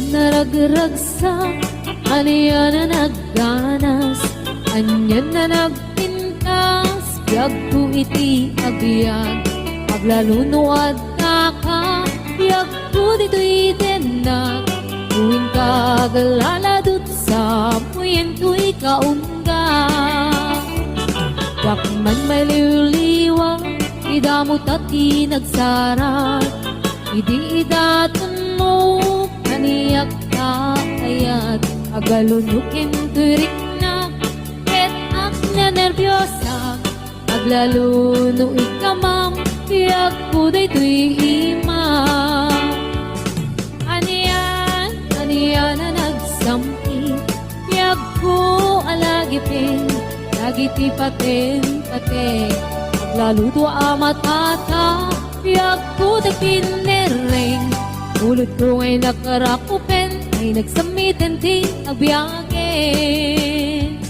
Anyan na ragragsak, aniya na nagganas, anyan na nagpintas, biyag ko iti agbyag, aglalunoad na ka, biyag ko dito'y denag, tuwing kagaladot sa puyen ko'y kaungga. Yakman may liwliwang, idamot at inagsarat, idi-idaton mo, kaniyak ka ayat, agalunukin turik na, ket ak na nervyosa, aglaluno ikamam, tiyak ko daytoy ima. Aniyan na nagsampi, tiyak ko alagipin, lagiti paten, aglaluto amatata, tiyak ko dagpinereng, ulot ko ngay nakarakupen, ay nagsamitin ti agbyagin.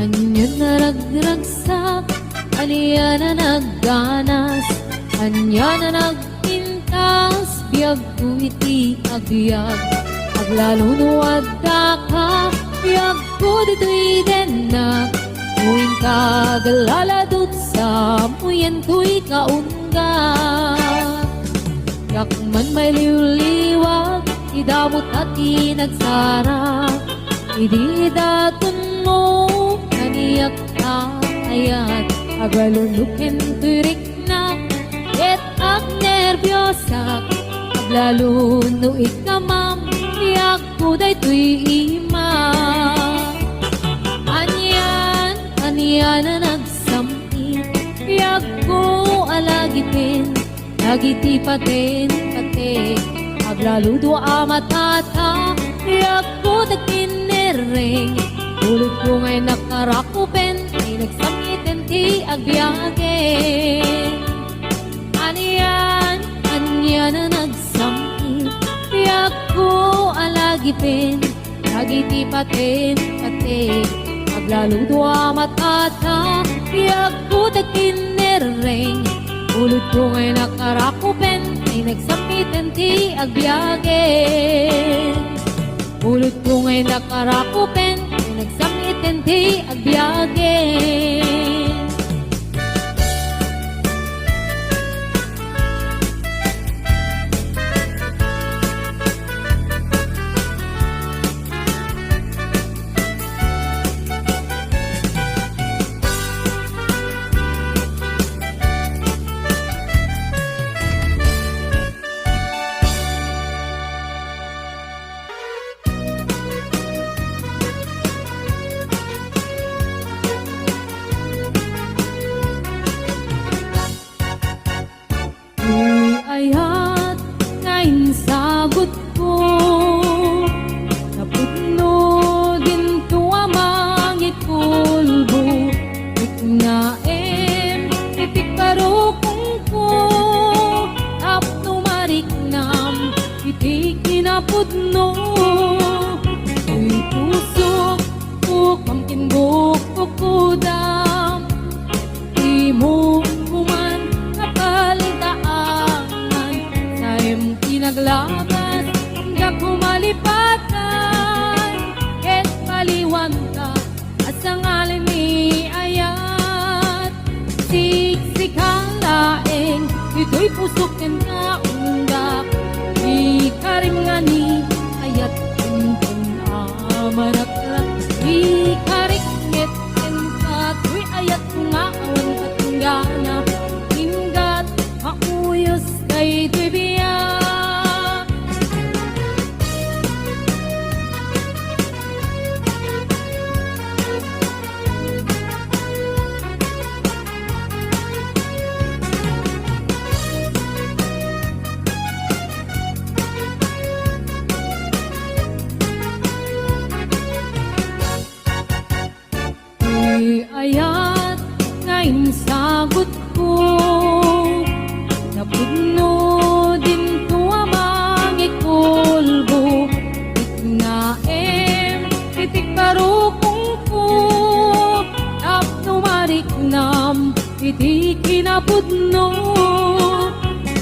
Anyan na ragragsak, aniya na nagganas, anya na nagpintas, biyag ko iti agbyag, aglalunoad da ka, biyag ko dito'y denag, tuwing kagaladot sa puyen ko'y kaungga. Yakman may liwliwag, idamot at inagsara, idi-daton mo, kaniyak ka ayat, agalunukin turik na, ket ak nervyosa, aglaluno ikamam, tiyak ko daytoy ima. Anyan na nagsampi, tiyak ko alagipin, lagiti paten, aglaludo amatata, tiyak ko dagpinereng, ulot ko ngay nakarakupen, ay nagsamitin ti agbyagin. Anyan na nagsampi, tiyak ko alagipin, lagiti paten, aglaludo amatata, tiyak ko dagpinereng, ulot ko ngay nakarakupen, ay nagsamitin ti agbyagin. Ulot ko ngay nakarakupen, ay nagsamitin ti agbyagin. Ayat kain sagot ko, naputno din to amangit kulbo, iknaem itik parukong ko, tapno mariknam itik kinaputno, uy puso ko kamkin bukok kudam, imo kuman kapaldaan, naglagas, hanggang kumalipatan, ket paliwanta, at sangalin ni ayat, siksik-siksik laeng, ito'y pusokin na undak, ikarim nga ni ayat, kuntong amarakrak, ikarikngit, enkat, ayat nga awan katunggana, hinggat, mauyos kay tuibiyang. iti kinapudno.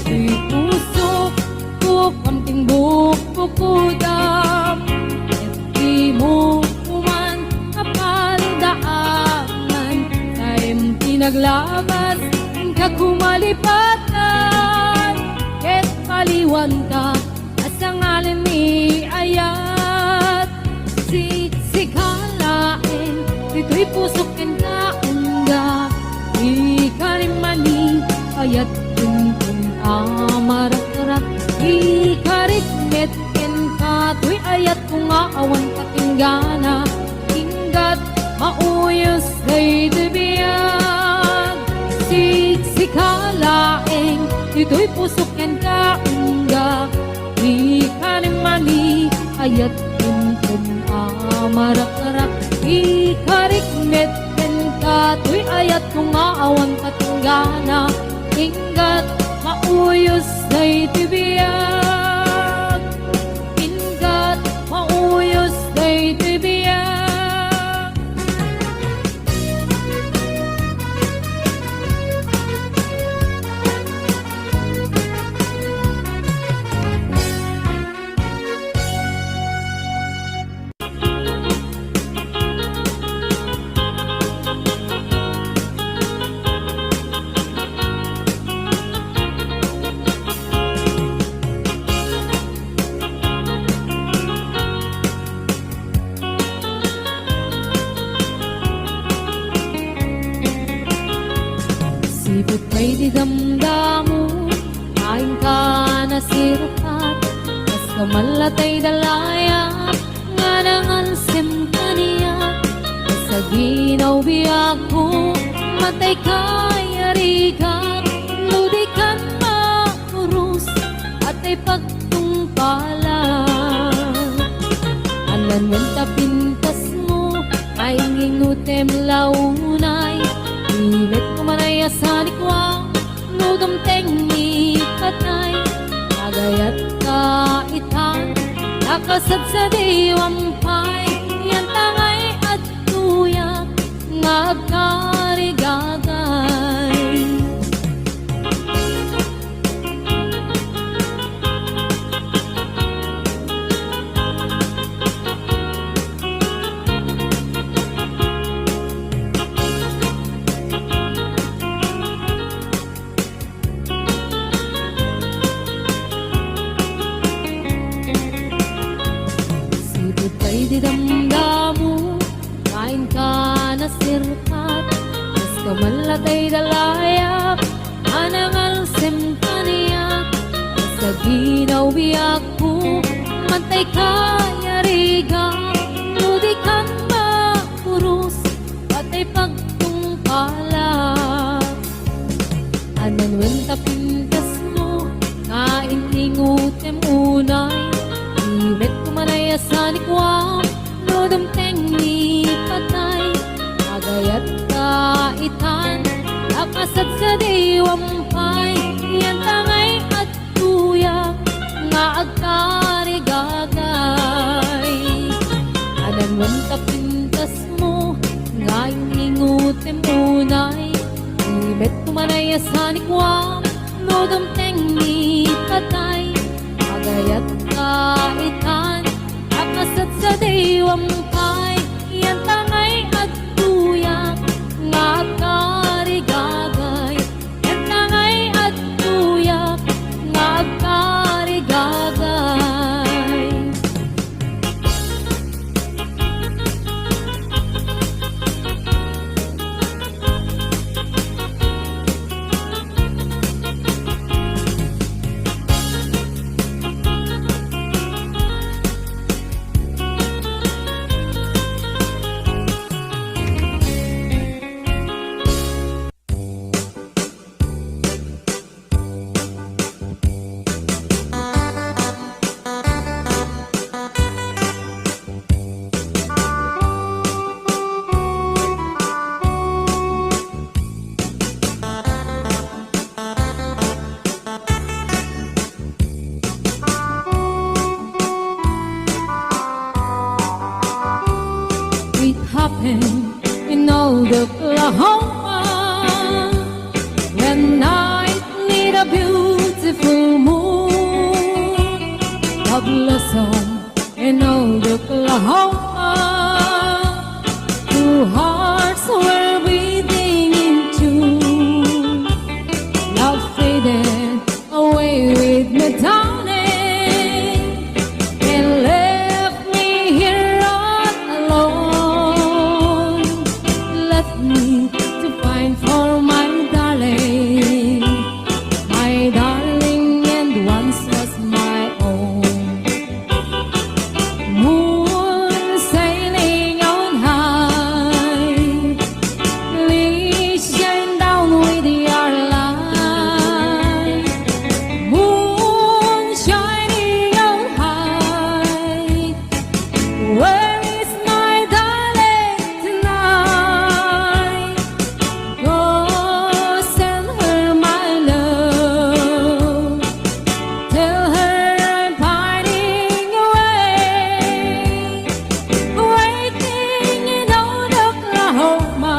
Di puso ko kamting bukukudam, at di mo kuman kapaldaanan, taim tinaglabas ka kumalipatan, ket paliwan ka asangalan ni ayat. Siksikalain, dito'y pusok ken kaungga, ikalimani ayat kunkun amarak-arak, ikarikmet ken kato'y ayat kung aawan katinggana, inggat mauyos day dibiyag. Siksikalain, dito'y pusok ken kaungga, ikalimani ayat kunkun amarak-arak, ikarikmet ken kato'y ayat kung aawan katinggana, inggat mauyos day tibiyag, inggat mauyos day tibiyag. Sipot kay di damdamu, kain ka na sirukat, kas kamalatay dalaya, nga nangansim kaniya, sa ginaw biyak ko, matay kay arigat, ludikan maurus, at ay pagtungpalan. Anan wenta pintas mo, ay ngingutem launay, imet kumanay asanikwa, nudom tengni patay, agayat kaitan, nakasad sa diwampay, yan tangay at tuyak, ngagkarigagay. Sipot kay di damdamu, kain ka na sirkat, kas kamalatay dalayap, anangal semkaniyak, sa ginaw biyak ko, mantay kaya riga, ludikan mapurus, patay pagtungpalat. Anan wenta pintas mo, kain ingutem unay, imet kumanay asanikwam, nodom tengni patay, agayat kaitan, nakasad sa diwampay, yan tangay at tuyak, nga agkarigagay. Anan wenta pintas mo, ngayon ingutem unay, imet kumanay asanikwam, nodom tengni patay, agayat kaitan, nakasad sa diwampay, yan tangay at tuyak, nga agkarigagay, yan tangay at tuyak, nga agkarigagay. It happened in old Oklahoma. of blossom in old Oklahoma. Two hearts were beating in tune. Love faded away with me, darling, and left me here all alone. Left me to find for my darling, and once was my own. Moon sailing on high, please shine down with your light. Moon shining on high, where is my darling tonight? Go send her my love, tell her I'm pining away, waiting in old Oklahoma,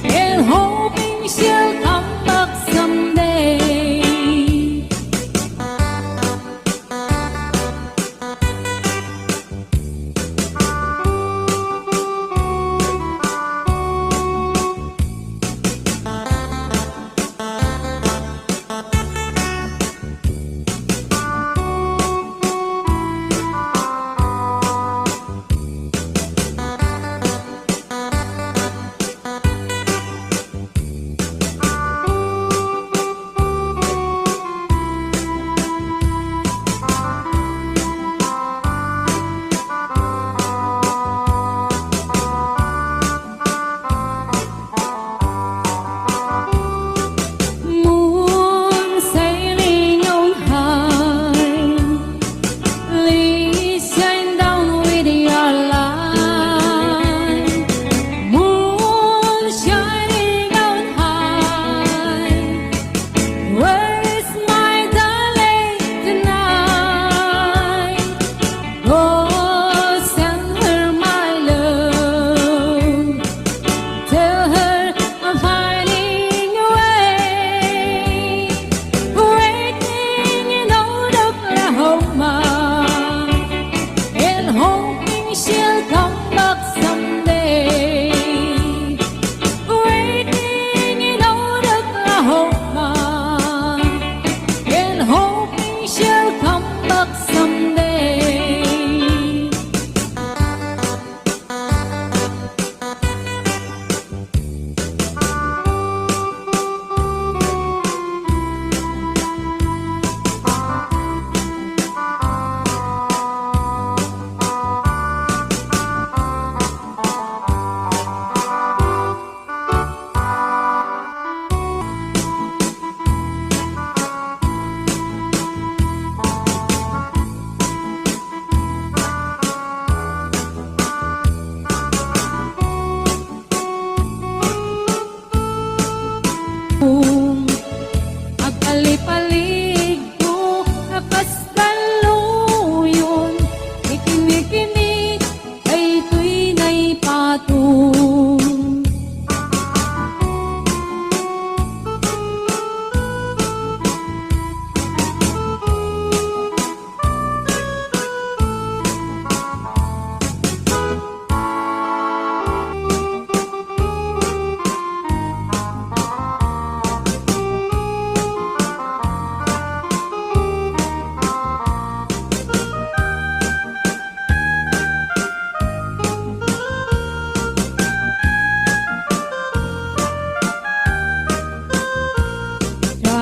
and hoping she'll come back someday. Moon sailing on high, please shine down with your light. Moon shining on high, where is my darling tonight? Go send her my love, tell her I'm pining away, waiting in old Oklahoma, and hoping she'll come back someday. Waiting in old Oklahoma, and hoping she'll come back someday. Pagpalipalig ko kapasdaluyon, ikinikinig ay ito'y naipatung.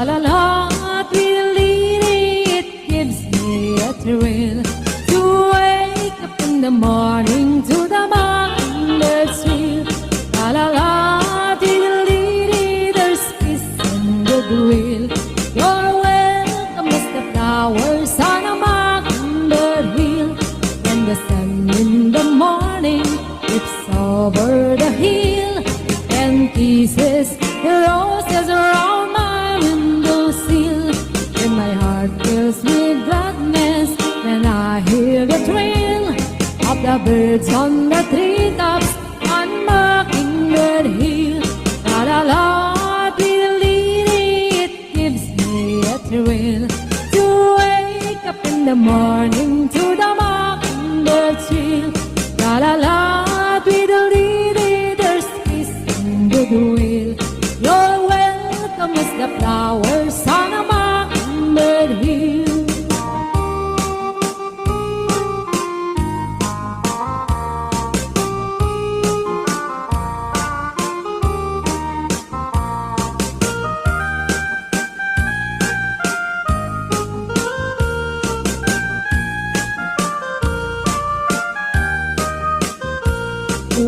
La-la-la, tweedledee, it gives me a thrill to wake up in the morning to the mockingbirds squeal. La-la-la, tweedledee, there's peace and goodwill. You're welcome as the flowers on a mockingbird hill. When the sun in the morning dips over the hill and kisses the roses around my windowsill, and my heart fills with gladness when I hear the trill of the birds on the treetops on Mockingbird Hill. La la la, tweedledee, it gives me a thrill to wake up in in the morning to the mockingbird trill. La la la, tweedledee, there's peace and goodwill. You're welcome as the flowers on a mockingbird hill.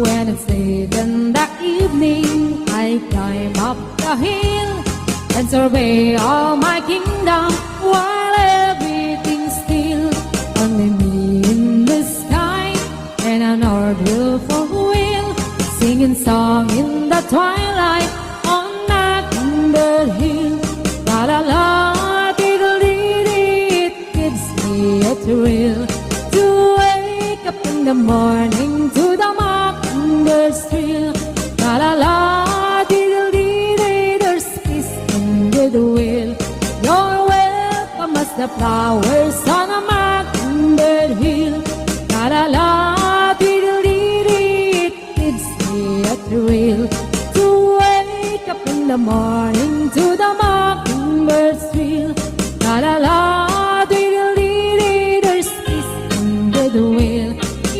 When it's late in the evening, I climb up the hill and survey all my kingdom while everything's still. Only me in the sky and an beautiful wheel, singing song in the twilight on Mockingbird Hill. La la la, diddle-dee-dee, it gives me a thrill to wake up in the morning to the mockingbirds trill. La la la, diddle-dee-dee, there's peace in goodwill. You're welcome as the flowers on a mockingbird hill. La la la, diddle-dee-dee, it gives me a thrill to wake up in the morning to the mockingbirds trill. La la la, diddle-dee-dee, there's peace in goodwill.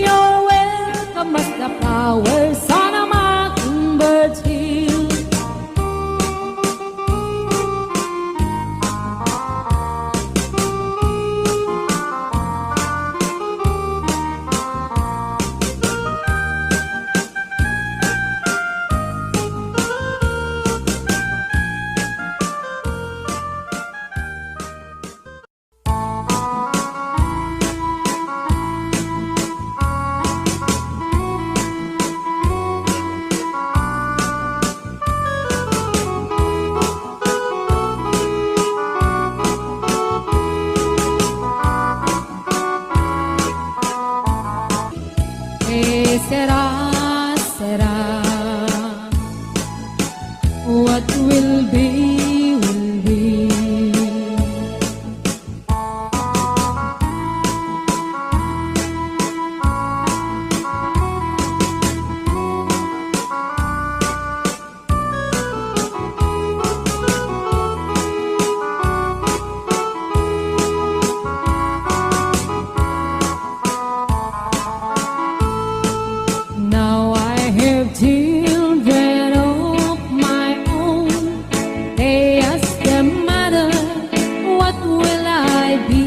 You're welcome as the flowers on a mockingbird hill. Será, será. What will be, will be. Now I have children of my own. They ask their mother, what will I be?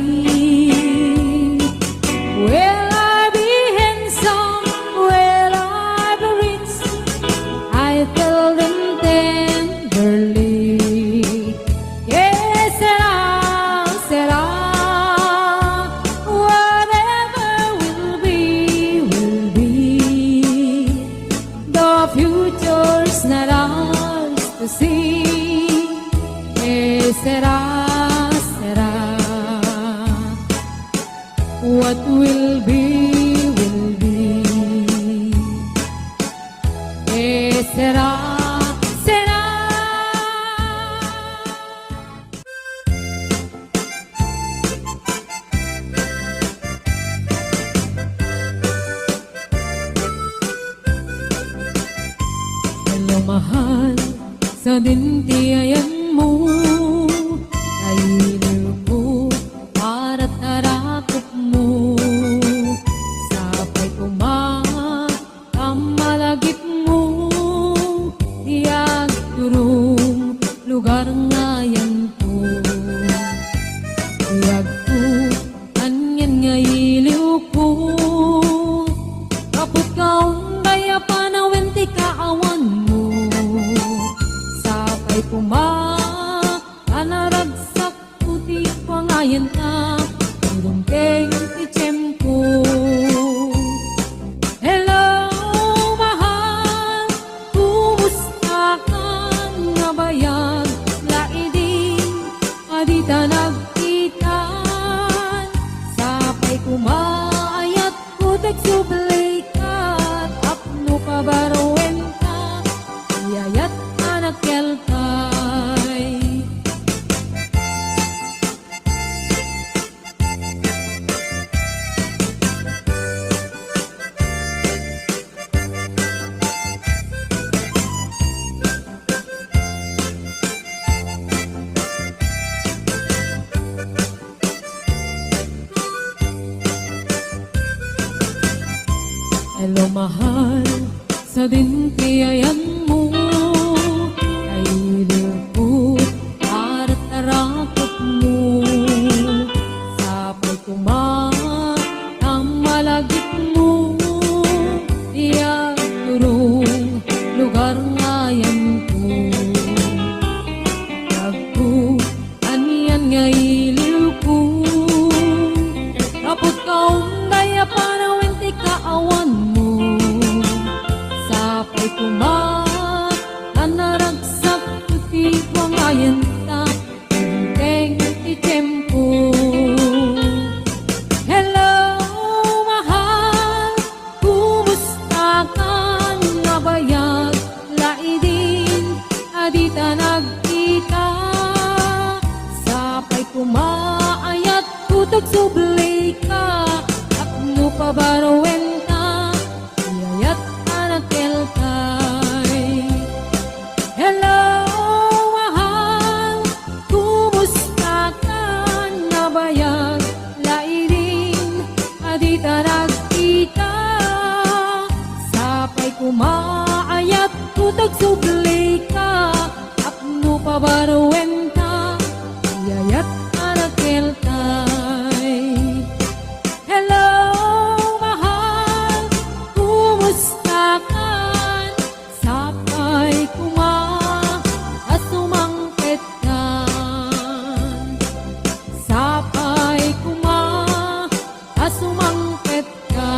Will I be handsome? Will I be rich? I tell them tenderly, yes, será, será. Whatever will be, will be. The future's not ours to see. Será, será. What will be, will be. Será, será. Hello, mahal, sa dintiayan mo, kainin ko para tarakot mo. Sapay kamalagit mo, tiyag turong lugar ngayon po. Tiyag ko, anyan nga iliw ko, kaput kaong kaya panawin ti kaawan mo. Sapay kanaragsak puti pangayan ka, turong keng ti tiyempo. Hello, mahal, kumusta ka nga bayan? Laidin, adita nagkitan. Sapay kumaayat ko tegsubli ka, tapno ka baruin ka, iyayat anak kelkay. Hello mahal, sa dintiyayan mo Kailiw ko at tarakot mo Sapay kumat ang malagit mo Iyak turong lugar ngayon ko Nagpo, aniyan nga iliw ko Kapot kaong daya panawin ti kaawan mo Sapay kumat anaragsak ti wangayan ta Hinteng ti tiyempo Hello mahal, kumusta ka na bayag Laidin, adita nagkita Sapay kumaayat kutok sublay ka Apno pabarowen ka Iyayat anakel kay Hello mahal, kumusta ka na bayag Laidin, adita nagkita Sapay kumaayat kutok sublay ka Apno pabarowen ka Iyayat anakel kay Hello mahal, kumusta ka Sapay kuma asumangpet ka Sapay kuma asumangpet ka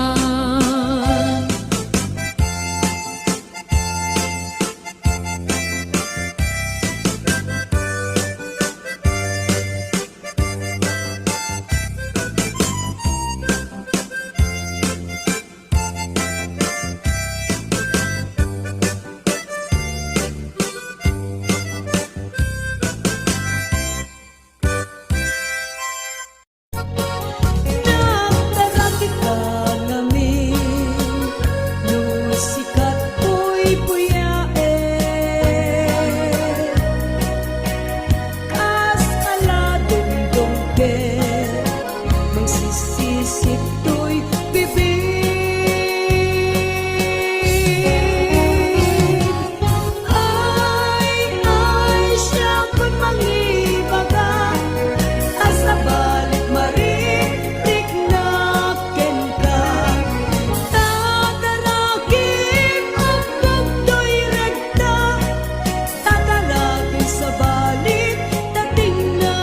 Nagdarati ka namin, lusikat ko'y puyae. Kas aladong ke, magsisisip to'y bibig. Ay, siyang mangibaga, asa balik maritik na ken ka. Tataragin ang pagdo'y regta, tatalagin sa balik dating na.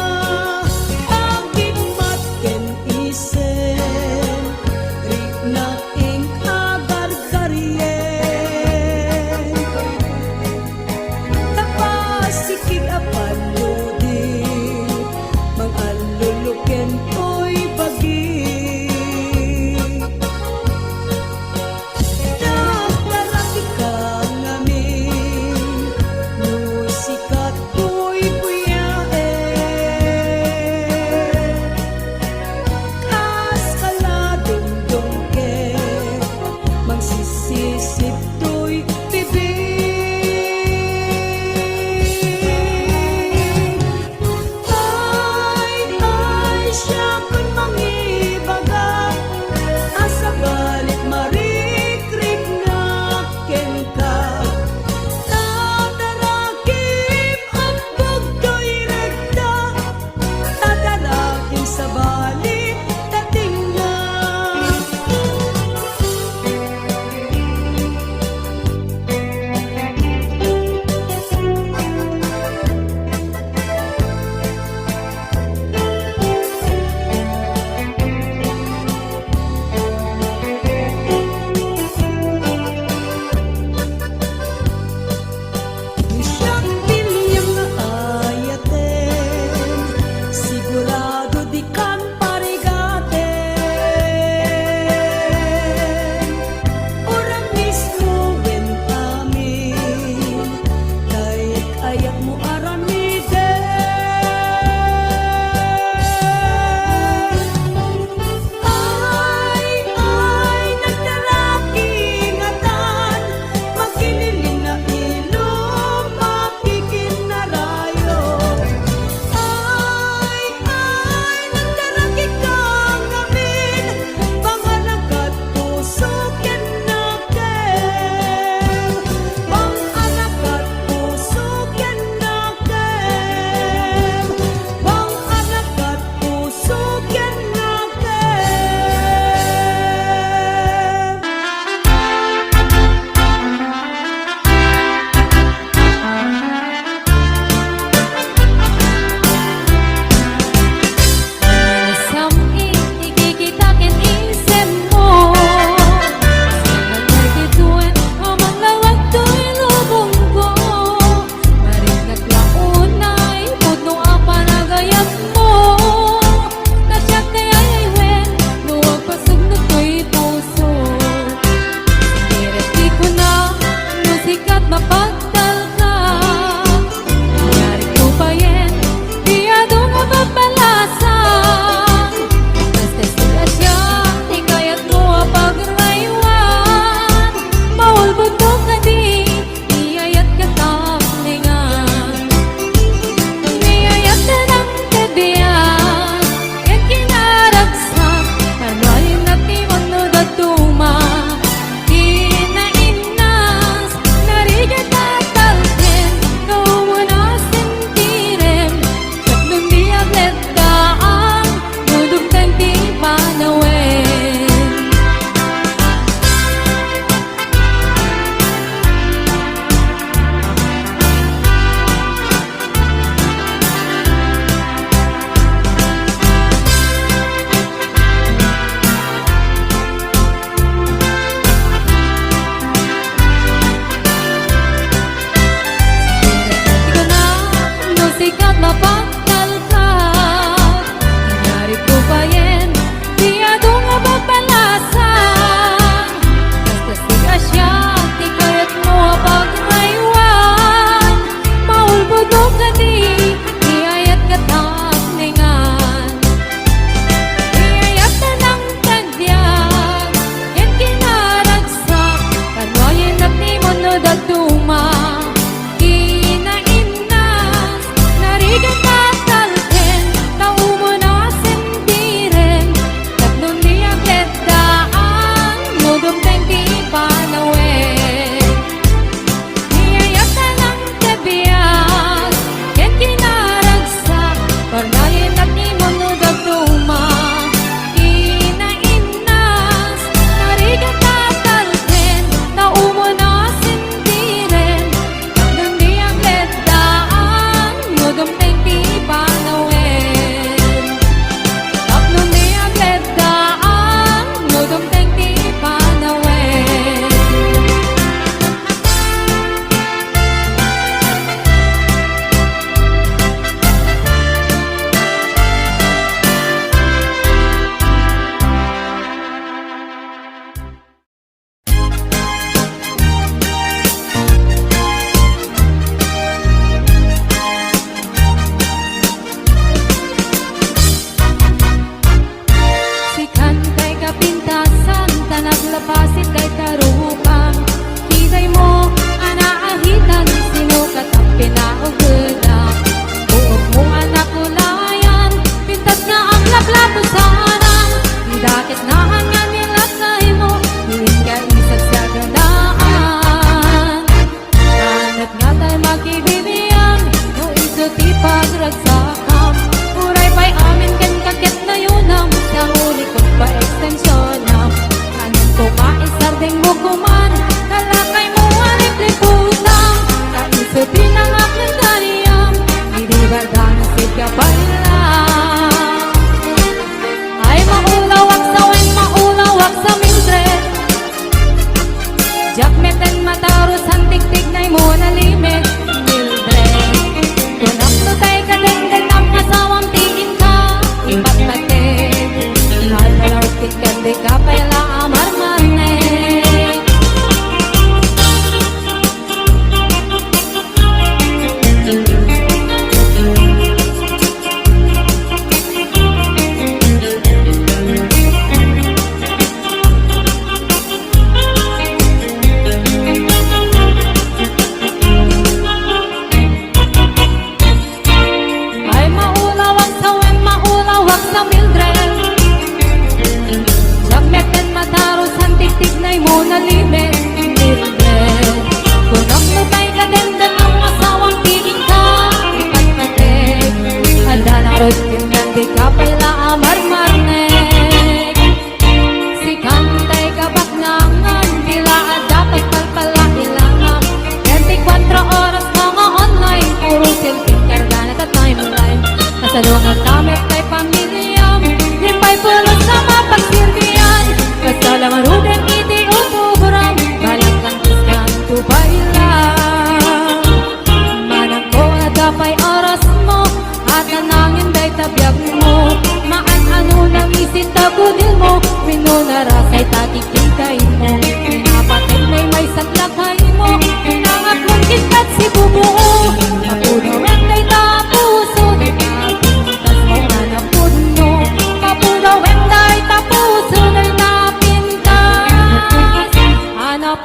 Agit matken isen, rik na ing agar-garyen. Tapasikig apan ludi, mag-aluluken ko'y bagi. Nagdarati ka namin, lusikat ko'y puyae. Kas kaladong ke, magsisisip to'y bibig. Ay, siyang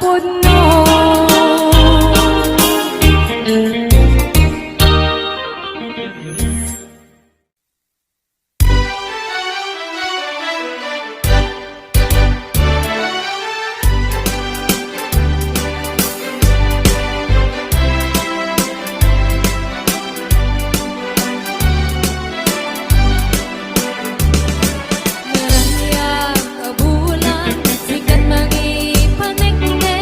pod no. Naraya ka bulan, sikat magipanikne,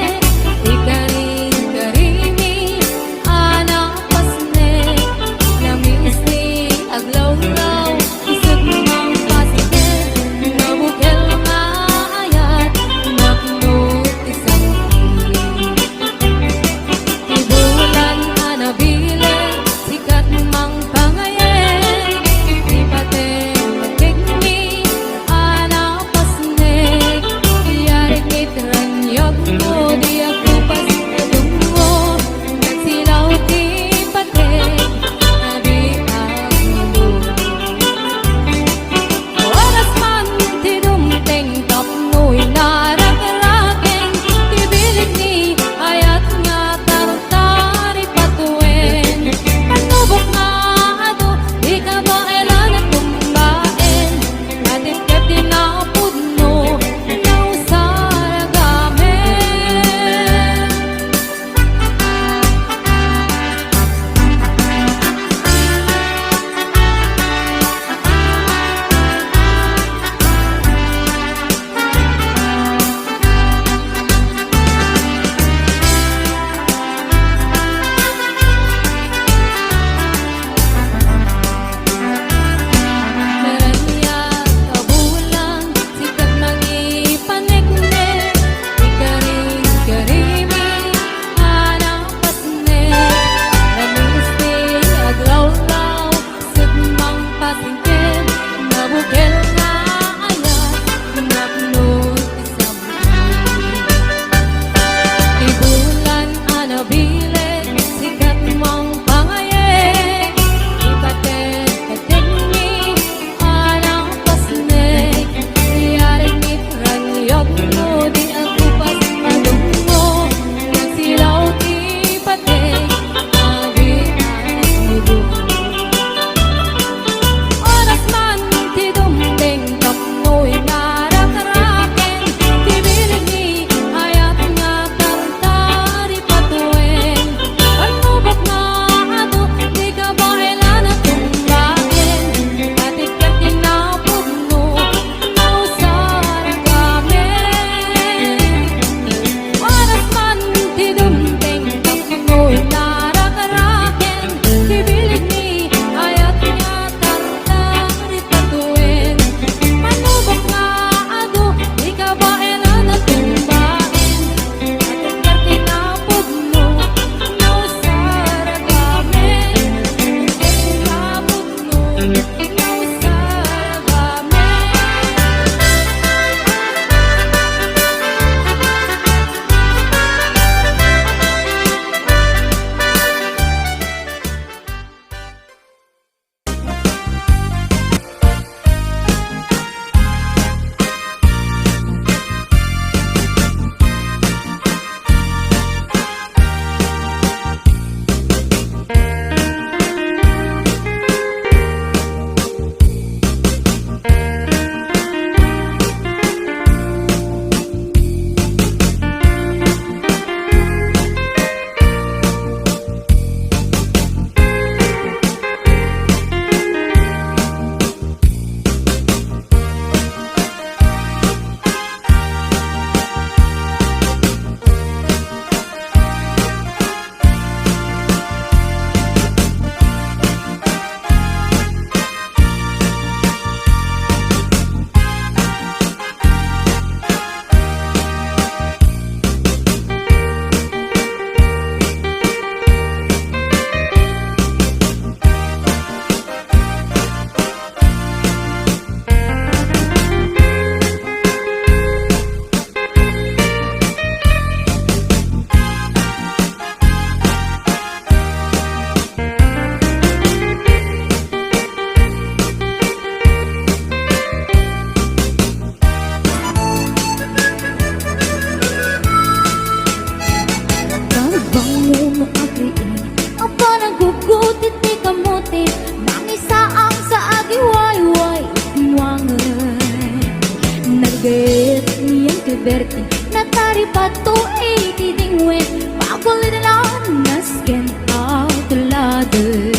Alberti Nataripato iti dingwen Pakulit na nasken autulade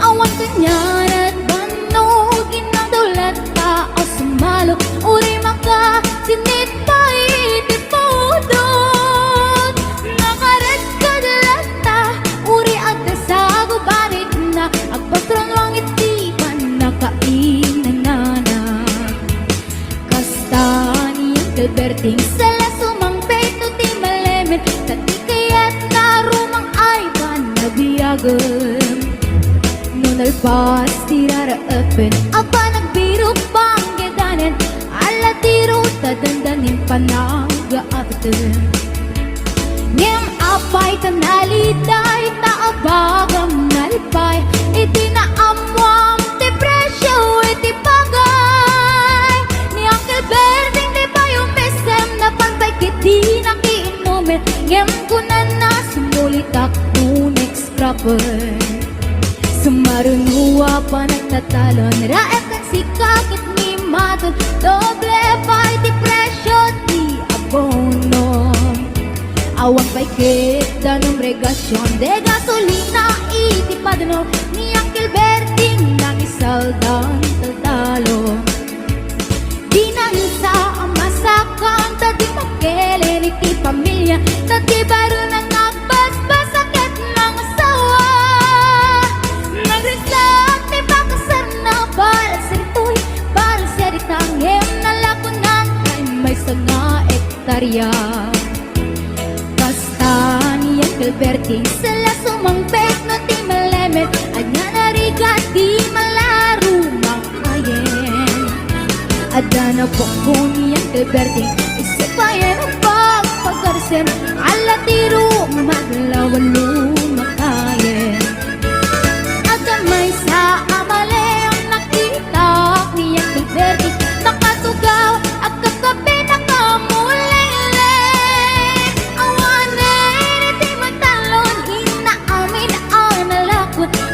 Awan kanyan at banog Inang ta o sumalo Uri maka sinit pa iti podot Nakaret kadalata Uri at nasago barit na Agpagtronwang iti panakainan na Kastani ang Alberting sala sumang peto ti malemen Tati kaya't narumang ay panabiyagem Nunalpas ti raraapen Aba nagbiro pang gedanen Ala tiro tadandanin panag-aapten Ngem apay tanaliday taabagam nalipay Iti naamwam ti presyo iti bagay Ni Uncle Berding di pa yung mesem na pantay kiti nakiinumin Ngem kunan na sumulitak next proper Sumarunua pa nagtatalon Raep kang sikakit ni Maton Doble pa iti presyo ti abono Awang pa'y kita ng regasyon De gasolina iti padano Ni Uncle Berting nang isaldan tatalo Di na sa ang masakang Tadi makelen iti pamilya Tadi baro na nagbasbasakit ng asawa Nagresak ni bakasar na balas Sintoy balas siya di tanggem Nalakunan ay may sanga ektarya Kastani ang Alberting sala sumangpet no ti malemet Anya narigat di malarumang ayen Ada na po ko ni ang Alberting Isipayan ang pagpagarsen Ala tiro maglawan lumakayen Ada may sa amale ang nakita ni ang Alberting Nakatugaw at kakabi nakamulele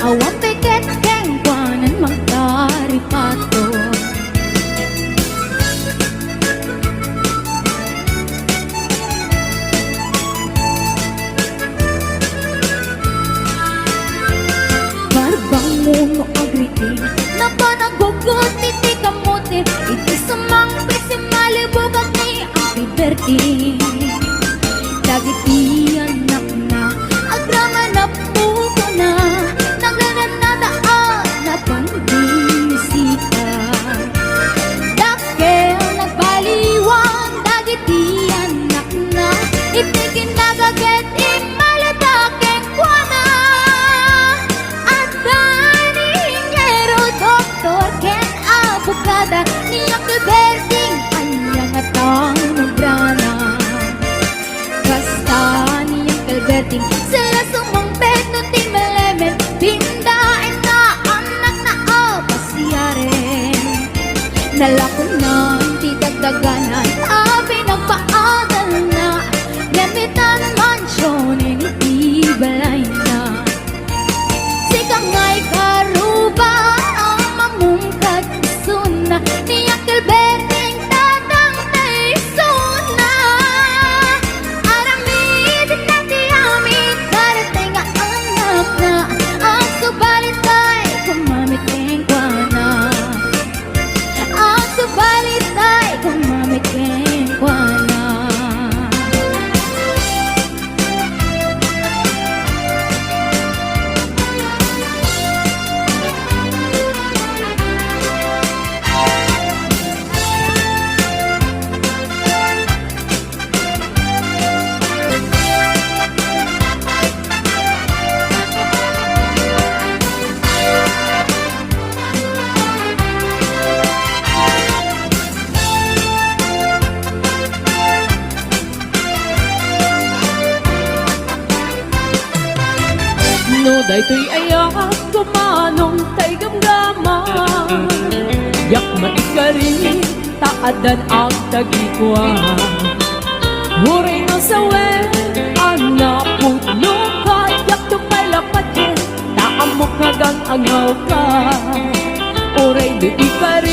Awan peket kengkwanan magdaripato Barbang muno agritin Na panagugot iti kamote Iti sumang pesimalibugat ni Uncle Berting Dagiti anak na Agraman na puto na Naglanadaan na pandisita Dakel nagbaliwan Dagiti anak na Iti kinagaget Imalataking kwana At dani ingero Doktor ken abogada Ni Uncle Berting Anyang atang nagrana Kastani ang Alberting sala sumangpet no ti malemen Pindain na anak na apasiyaren Nalakunan ti dagdaganan Abi nagpaadal na Gamitan mansyon iti balay na Sikangay karuba ang mamungkad suna Ni Uncle Berting tatang tay suna Aramid nati amit Karating ang anak na Ang subalit ay kumamiting kwa na Ang subalit ay kumamiting kwa na No daytoy ayak kumanong tay gamgama Yak matikari taadan ang tagikwa Huray no sawe anak putlo kayak tupay lapat taamok hagang angaw ka Oray di ikari